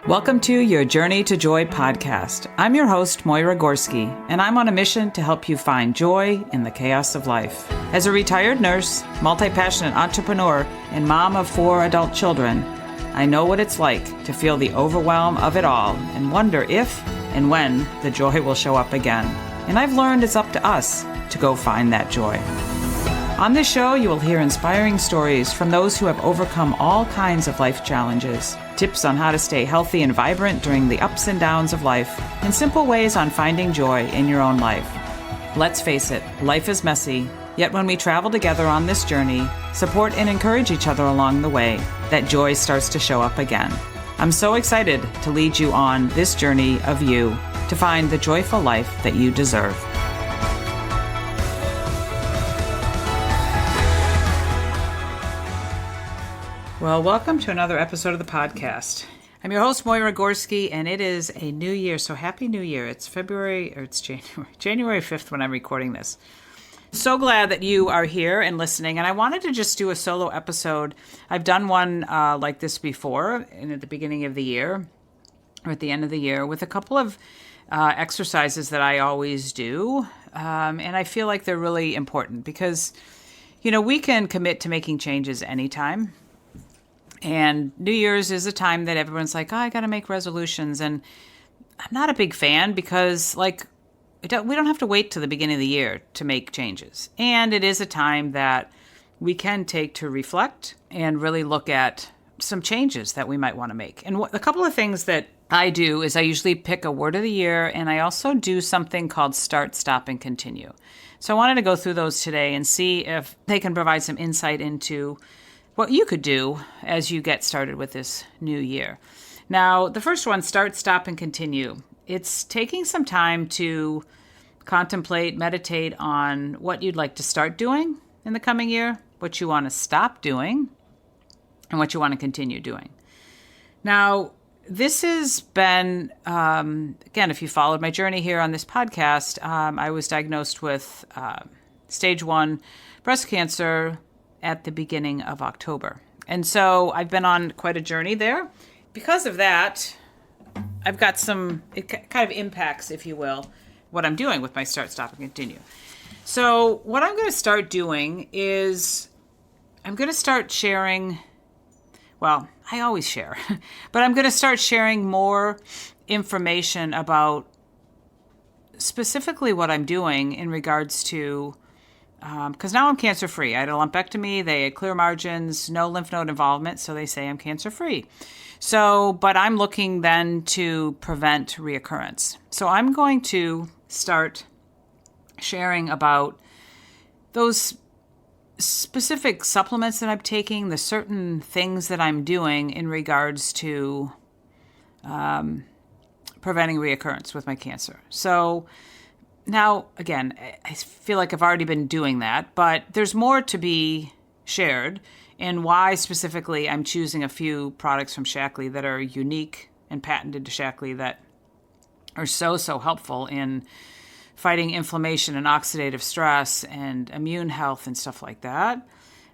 Welcome to your Journey to Joy podcast. I'm your host, Moyra Gorski, and I'm on a mission to help you find joy in the chaos of life. As a retired nurse, multi-passionate entrepreneur, and mom of 4 adult children, I know what it's like to feel the overwhelm of it all and wonder if and when the joy will show up again. And I've learned it's up to us to go find that joy. On this show, you will hear inspiring stories from those who have overcome all kinds of life challenges, tips on how to stay healthy and vibrant during the ups and downs of life, and simple ways on finding joy in your own life. Let's face it, life is messy, yet when we travel together on this journey, support and encourage each other along the way, that joy starts to show up again. I'm so excited to lead you on this journey of you to find the joyful life that you deserve. Well, welcome to another episode of the podcast. I'm your host, Moyra Gorski, and it is a new year, so Happy New Year. It's January 5th when I'm recording this. So glad that you are here and listening, and I wanted to just do a solo episode. I've done one like this before, at the beginning of the year, or at the end of the year, with a couple of exercises that I always do, and I feel like they're really important because, you know, we can commit to making changes anytime. And New Year's is a time that everyone's like, oh, I got to make resolutions. And I'm not a big fan because, we don't have to wait till the beginning of the year to make changes. And it is a time that we can take to reflect and really look at some changes that we might want to make. And a couple of things that I do is I usually pick a word of the year, and I also do something called start, stop, and continue. So I wanted to go through those today and see if they can provide some insight into what you could do as you get started with this new year. Now, the first one, start, stop, and continue. It's taking some time to contemplate, meditate on what you'd like to start doing in the coming year, what you want to stop doing, and what you want to continue doing. Now, this has been, again, if you followed my journey here on this podcast, I was diagnosed with stage 1 breast cancer at the beginning of October. And so I've been on quite a journey there. Because of that, I've got it kind of impacts, if you will, what I'm doing with my start, stop, and continue. So what I'm going to start doing is I'm going to start sharing, well, I always share, but I'm going to start sharing more information about specifically what I'm doing in regards to because now I'm cancer-free. I had a lumpectomy. They had clear margins, no lymph node involvement, so they say I'm cancer-free. But I'm looking then to prevent reoccurrence. So I'm going to start sharing about those specific supplements that I'm taking, the certain things that I'm doing in regards to preventing reoccurrence with my cancer. So now, again, I feel like I've already been doing that, but there's more to be shared, and why specifically I'm choosing a few products from Shaklee that are unique and patented to Shaklee that are so helpful in fighting inflammation and oxidative stress and immune health and stuff like that,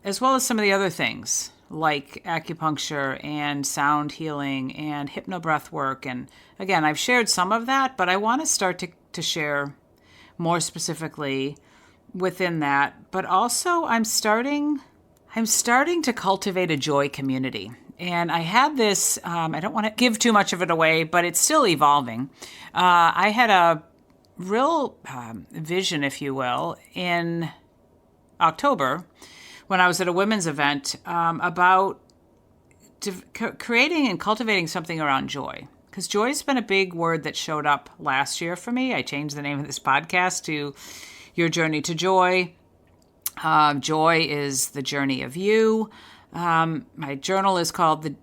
as well as some of the other things like acupuncture and sound healing and hypnobreath work. And again, I've shared some of that, but I want to start to share more specifically within that. But also I'm starting to cultivate a joy community. And I had this, I don't want to give too much of it away, but it's still evolving. I had a real vision, if you will, in October when I was at a women's event about creating and cultivating something around joy. Because joy's been a big word that showed up last year for me. I changed the name of this podcast to Your Journey to Joy. Joy is the journey of you. My journal is called the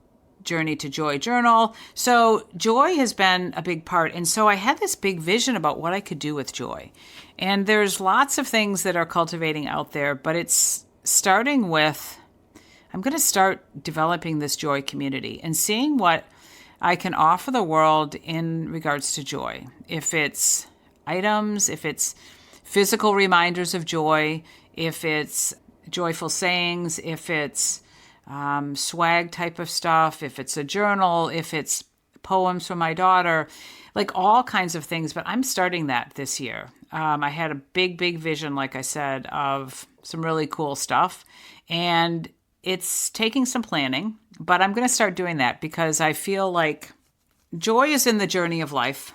Journey to Joy Journal. So joy has been a big part. And so I had this big vision about what I could do with joy. And there's lots of things that are cultivating out there, but it's starting with, I'm going to start developing this joy community and seeing what I can offer the world in regards to joy. If it's items, if it's physical reminders of joy, if it's joyful sayings, if it's swag type of stuff, if it's a journal, if it's poems from my daughter, like all kinds of things. But I'm starting that this year. I had a big vision, like I said, of some really cool stuff. And it's taking some planning, but I'm going to start doing that because I feel like joy is in the journey of life.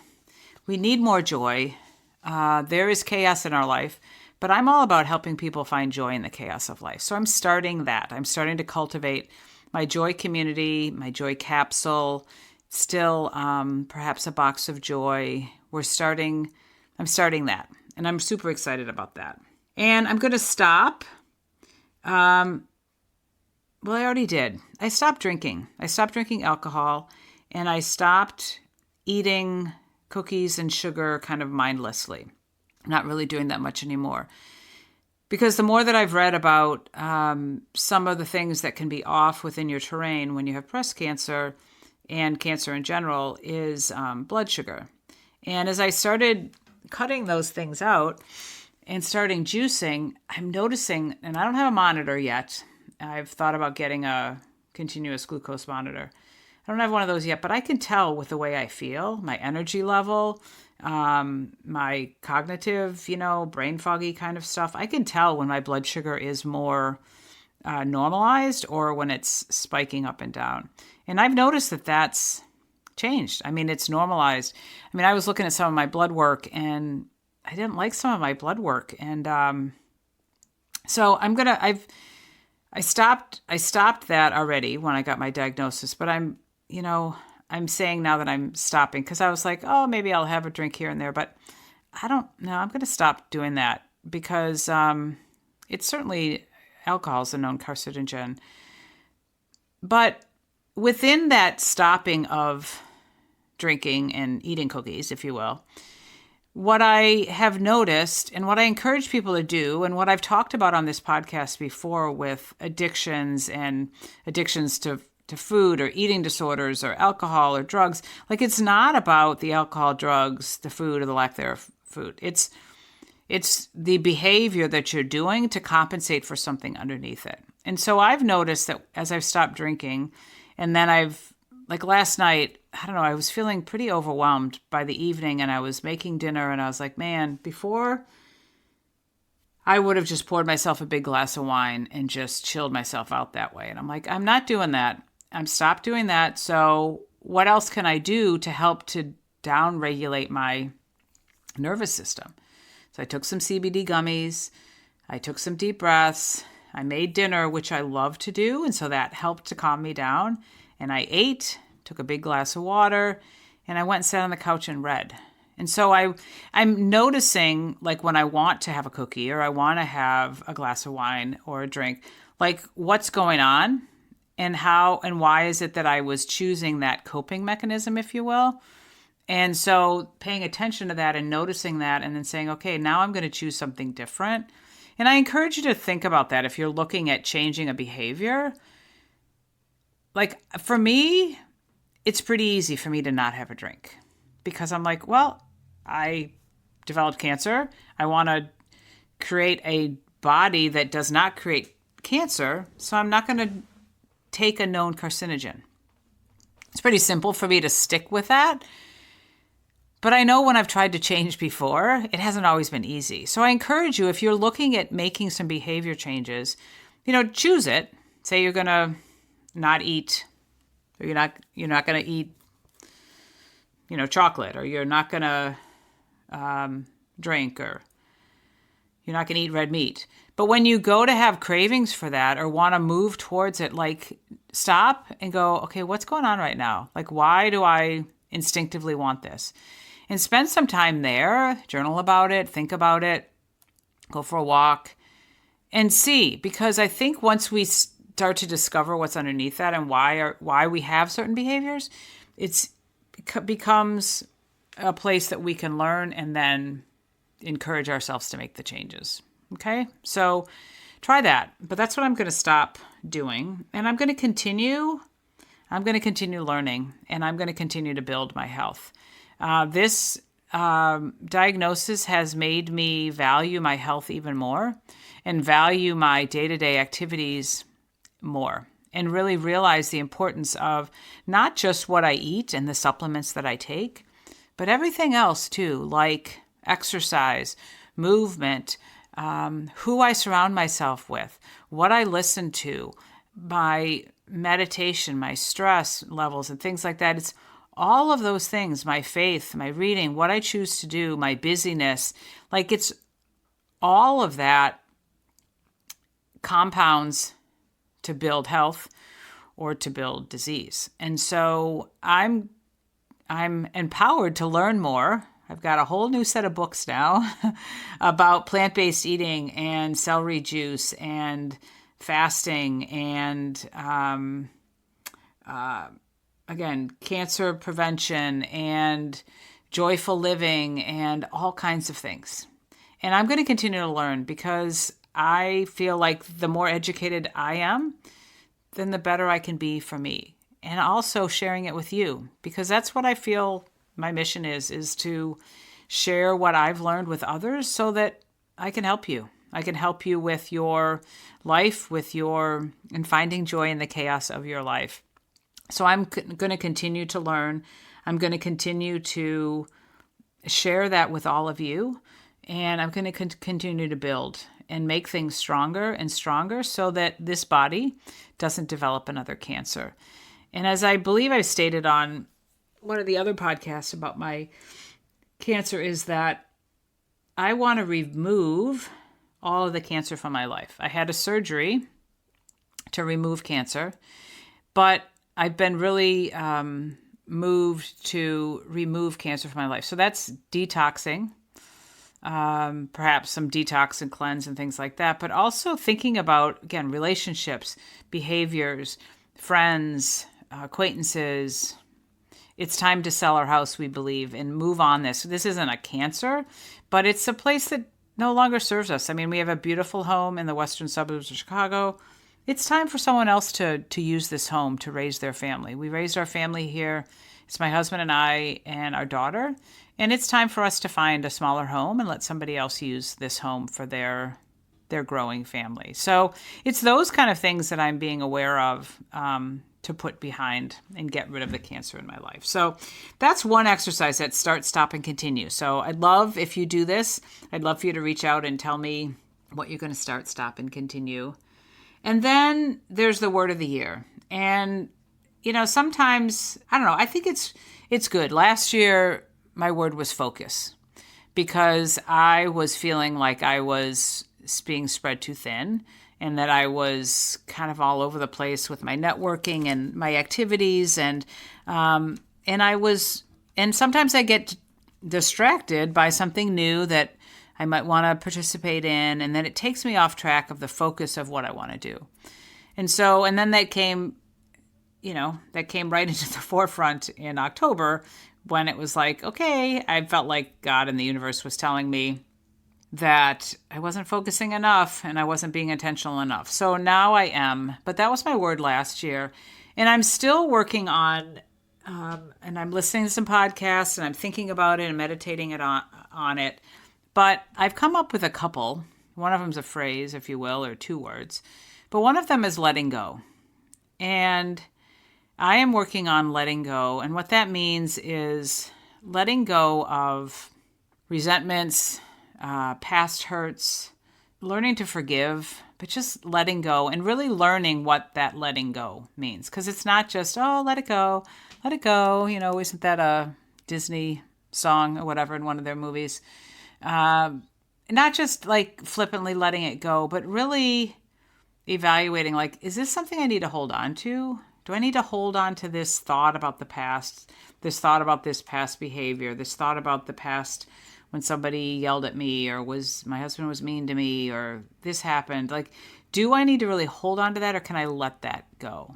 We need more joy. There is chaos in our life, but I'm all about helping people find joy in the chaos of life. So I'm starting that. I'm starting to cultivate my joy community, my joy capsule, still perhaps a box of joy. I'm starting that, and I'm super excited about that. And I'm going to stop. Well, I already did. I stopped drinking. I stopped drinking alcohol, and I stopped eating cookies and sugar kind of mindlessly. I'm not really doing that much anymore. Because the more that I've read about some of the things that can be off within your terrain when you have breast cancer and cancer in general is blood sugar. And as I started cutting those things out and starting juicing, I'm noticing, and I don't have a monitor yet. I've thought about getting a continuous glucose monitor. I don't have one of those yet, but I can tell with the way I feel, my energy level, my cognitive, brain foggy kind of stuff. I can tell when my blood sugar is more normalized or when it's spiking up and down. And I've noticed that that's changed. I mean, it's normalized. I mean, I was looking at some of my blood work and I didn't like some of my blood work. And so I stopped that already when I got my diagnosis, but I'm saying now that I'm stopping because I was like, oh, maybe I'll have a drink here and there, but I don't know. I'm going to stop doing that because it's certainly alcohol is a known carcinogen. But within that stopping of drinking and eating cookies, if you will, what I have noticed and what I encourage people to do and what I've talked about on this podcast before with addictions and addictions to food or eating disorders or alcohol or drugs, like it's not about the alcohol, drugs, the food, or the lack thereof food. It's the behavior that you're doing to compensate for something underneath it. And so I've noticed that as I've stopped drinking, and then like last night, I don't know, I was feeling pretty overwhelmed by the evening and I was making dinner and I was like, man, before I would have just poured myself a big glass of wine and just chilled myself out that way. And I'm like, I'm not doing that. I'm stopped doing that. So what else can I do to help to down-regulate my nervous system? So I took some CBD gummies. I took some deep breaths. I made dinner, which I love to do. And so that helped to calm me down. And I ate, took a big glass of water, and I went and sat on the couch and read. And so I'm noticing, like when I want to have a cookie or I want to have a glass of wine or a drink, like what's going on and how and why is it that I was choosing that coping mechanism, if you will. And so paying attention to that and noticing that and then saying, okay, now I'm going to choose something different. And I encourage you to think about that if you're looking at changing a behavior. Like for me, it's pretty easy for me to not have a drink because I'm like, well, I developed cancer. I want to create a body that does not create cancer. So I'm not going to take a known carcinogen. It's pretty simple for me to stick with that. But I know when I've tried to change before, it hasn't always been easy. So I encourage you, if you're looking at making some behavior changes, choose it. Say you're going to not eat, or you're not going to eat, chocolate, or you're not going to drink, or you're not going to eat red meat. But when you go to have cravings for that or want to move towards it, like stop and go, okay, what's going on right now? Like, why do I instinctively want this? And spend some time there, journal about it, think about it, go for a walk and see, because I think once we start to discover what's underneath that and why we have certain behaviors, it becomes a place that we can learn and then encourage ourselves to make the changes. Okay, so try that. But that's what I'm going to stop doing. And I'm going to continue learning, and I'm going to continue to build my health. This diagnosis has made me value my health even more and value my day-to-day activities more. and really realize the importance of not just what I eat and the supplements that I take, but everything else too, like exercise, movement, who I surround myself with, what I listen to, my meditation, my stress levels, and things like that. It's all of those things, my faith, my reading, what I choose to do, my busyness, like it's all of that compounds to build health or to build disease. And so I'm empowered to learn more. I've got a whole new set of books now about plant-based eating and celery juice and fasting and again, cancer prevention and joyful living and all kinds of things. And I'm going to continue to learn because I feel like the more educated I am, then the better I can be for me. And also sharing it with you, because that's what I feel my mission is to share what I've learned with others so that I can help you. I can help you with your life, and finding joy in the chaos of your life. So I'm going to continue to learn. I'm going to continue to share that with all of you. And I'm going to continue to build and make things stronger and stronger so that this body doesn't develop another cancer. And as I believe I stated on one of the other podcasts about my cancer, is that I want to remove all of the cancer from my life. I had a surgery to remove cancer, but I've been really moved to remove cancer from my life. So that's detoxing, perhaps some detox and cleanse and things like that, but also thinking about, again, relationships, behaviors, friends, acquaintances. It's time to sell our house, we believe, and move on this. This isn't a cancer, but it's a place that no longer serves us. I mean, we have a beautiful home in the western suburbs of Chicago. It's time for someone else to use this home to raise their family. We raised our family here. It's my husband and I and our daughter. And it's time for us to find a smaller home and let somebody else use this home for their growing family. So it's those kind of things that I'm being aware of to put behind and get rid of the cancer in my life. So that's one exercise, that start, stop, and continue. So I'd love, if you do this, I'd love for you to reach out and tell me what you're going to start, stop, and continue. And then there's the word of the year. And, sometimes, I don't know, I think it's good. Last year, my word was focus, because I was feeling like I was being spread too thin, and that I was kind of all over the place with my networking and my activities. And sometimes I get distracted by something new that I might want to participate in, and then it takes me off track of the focus of what I want to do. And then that came right into the forefront in October, when it was like, okay, I felt like God and the universe was telling me that I wasn't focusing enough and I wasn't being intentional enough. So now I am, but that was my word last year. And I'm still working on, and I'm listening to some podcasts and I'm thinking about it and meditating on it. But I've come up with a couple. One of them's a phrase, if you will, or 2 words. But one of them is letting go. And I am working on letting go. And what that means is letting go of resentments, past hurts, learning to forgive, but just letting go and really learning what that letting go means. Because it's not just, oh, let it go. Isn't that a Disney song or whatever in one of their movies? Not just like flippantly letting it go, but really evaluating, like, is this something I need to hold on to? Do I need to hold on to this thought about the past, this thought about this past behavior, this thought about the past when somebody yelled at me, or my husband was mean to me, or this happened? Like, do I need to really hold on to that, or can I let that go?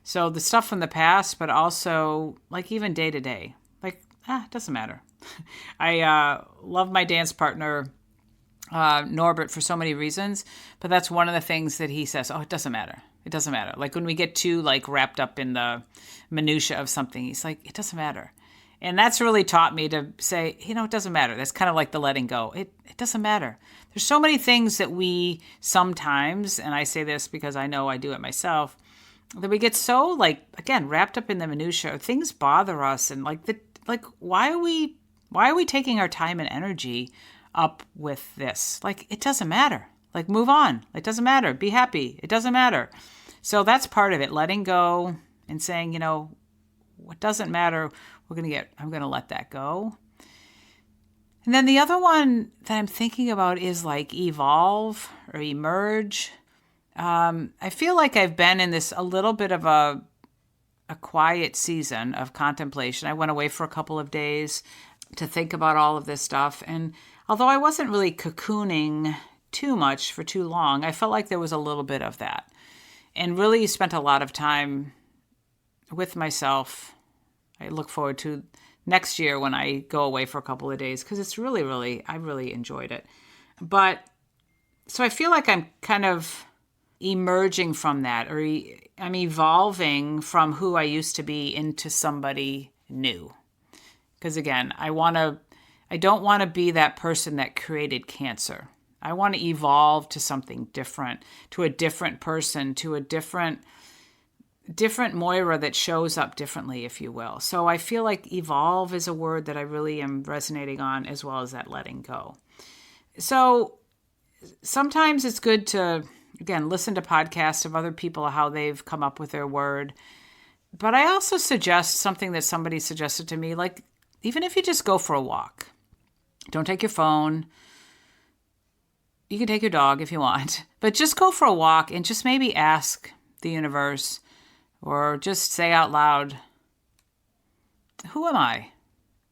So the stuff from the past, but also like even day to day, like, it doesn't matter. I love my dance partner, Norbert, for so many reasons, but that's one of the things that he says, it doesn't matter. It doesn't matter. Like when we get too wrapped up in the minutia of something, he's like, it doesn't matter. And that's really taught me to say, it doesn't matter. That's kind of like the letting go. It doesn't matter. There's so many things that we sometimes, and I say this because I know I do it myself, that we get so like, again, wrapped up in the minutia. Things bother us, and why are we taking our time and energy up with this? Like, it doesn't matter. Like, move on. It doesn't matter. Be happy. It doesn't matter. So that's part of it, letting go and saying, what doesn't matter, I'm going to let that go. And then the other one that I'm thinking about is like evolve or emerge. I feel like I've been in this a little bit of a quiet season of contemplation. I went away for a couple of days to think about all of this stuff. And although I wasn't really cocooning too much for too long, I felt like there was a little bit of that. And really spent a lot of time with myself. I look forward to next year when I go away for a couple of days, because it's I really enjoyed it. But so I feel like I'm kind of emerging from that, or I'm evolving from who I used to be into somebody new. Because again, I don't want to be that person that created cancer. I want to evolve to something different, to a different person, to a different Moyra that shows up differently, if you will. So I feel like evolve is a word that I really am resonating on, as well as that letting go. So sometimes it's good to, again, listen to podcasts of other people, how they've come up with their word. But I also suggest something that somebody suggested to me, like, even if you just go for a walk, don't take your phone. You can take your dog if you want, but just go for a walk and just maybe ask the universe, or just say out loud, who am I?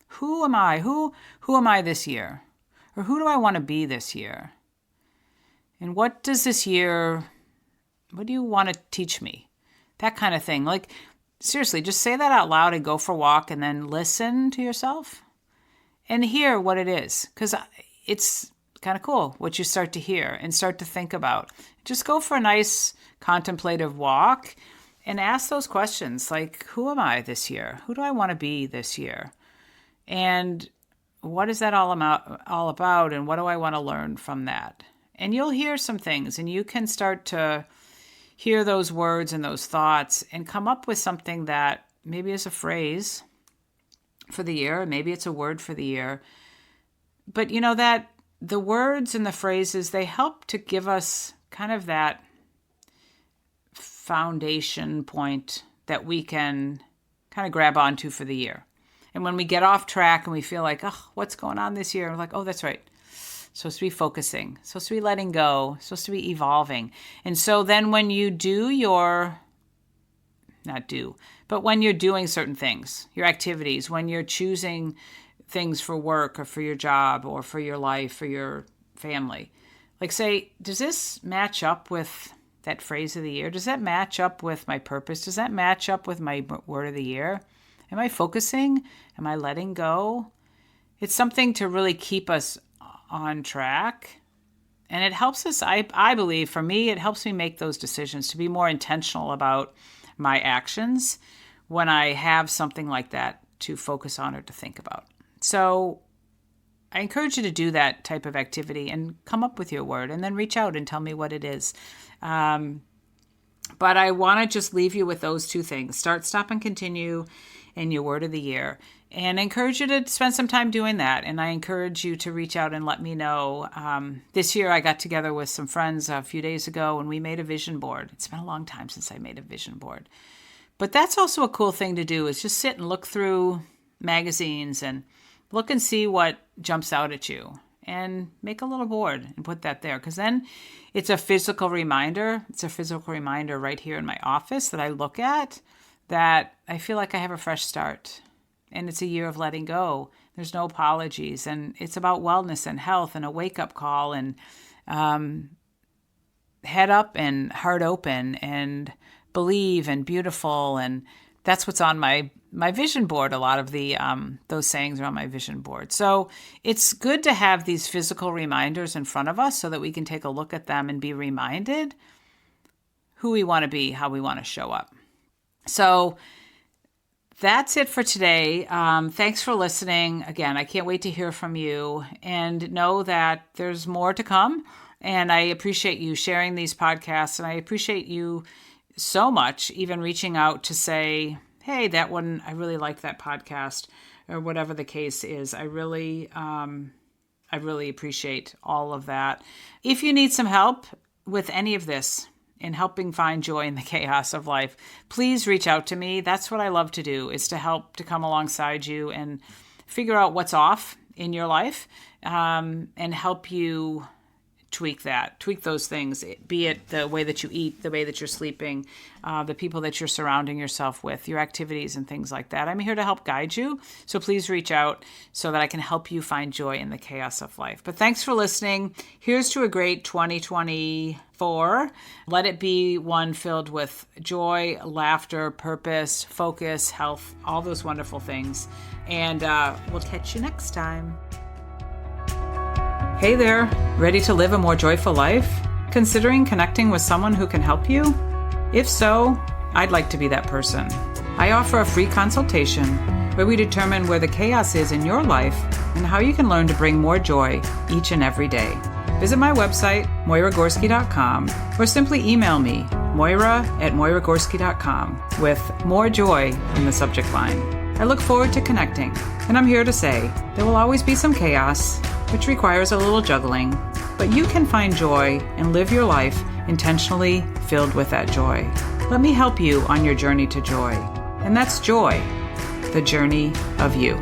Who am I? Who am I this year? Or who do I want to be this year? And what do you want to teach me? That kind of thing. Like, seriously, just say that out loud and go for a walk, and then listen to yourself and hear what it is. Because it's kind of cool what you start to hear and start to think about. Just go for a nice contemplative walk and ask those questions, like, who am I this year? Who do I want to be this year? And what is that all about? And what do I want to learn from that? And you'll hear some things, and you can start to hear those words and those thoughts and come up with something that maybe is a phrase for the year. Maybe it's a word for the year. But that the words and the phrases, they help to give us kind of that foundation point that we can kind of grab onto for the year. And when we get off track and we feel like, oh, what's going on this year? We're like, oh, that's right. Supposed to be focusing, supposed to be letting go, supposed to be evolving. And so then when you when you're doing certain things, your activities, when you're choosing things for work or for your job or for your life or your family, like, say, does this match up with that phrase of the year? Does that match up with my purpose? Does that match up with my word of the year? Am I focusing? Am I letting go? It's something to really keep us on track. And it helps us, I believe, for me, it helps me make those decisions, to be more intentional about my actions when I have something like that to focus on or to think about. So I encourage you to do that type of activity and come up with your word, and then reach out and tell me what it is. But I want to just leave you with those two things: start, stop, and continue in your word of the year. And I encourage you to spend some time doing that. And I encourage you to reach out and let me know. This year I got together with some friends a few days ago, and we made a vision board. It's been a long time since I made a vision board. But that's also a cool thing to do, is just sit and look through magazines and look and see what jumps out at you, and make a little board and put that there. Because then it's a physical reminder. It's a physical reminder right here in my office that I look at, that I feel like I have a fresh start. And it's a year of letting go. There's no apologies. And it's about wellness and health and a wake-up call, and head up and heart open and believe and beautiful. And that's what's on my vision board. A lot of the those sayings are on my vision board. So it's good to have these physical reminders in front of us so that we can take a look at them and be reminded who we want to be, how we want to show up. So that's it for today. Thanks for listening. Again, I can't wait to hear from you, and know that there's more to come. And I appreciate you sharing these podcasts, and I appreciate you so much, even reaching out to say, hey, that one, I really like that podcast, or whatever the case is. I really appreciate all of that. If you need some help with any of this, in helping find joy in the chaos of life, please reach out to me. That's what I love to do, is to help to come alongside you and figure out what's off in your life, and help you tweak those things, be it the way that you eat, the way that you're sleeping, the people that you're surrounding yourself with, your activities and things like that. I'm here to help guide you. So please reach out so that I can help you find joy in the chaos of life. But thanks for listening. Here's to a great 2024. Let it be one filled with joy, laughter, purpose, focus, health, all those wonderful things. And we'll catch you next time. Hey there, ready to live a more joyful life? Considering connecting with someone who can help you? If so, I'd like to be that person. I offer a free consultation where we determine where the chaos is in your life and how you can learn to bring more joy each and every day. Visit my website, moyragorski.com, or simply email me, moyra@moyragorski.com, with more joy in the subject line. I look forward to connecting, and I'm here to say there will always be some chaos, which requires a little juggling, but you can find joy and live your life intentionally filled with that joy. Let me help you on your journey to joy, and that's joy, the journey of you.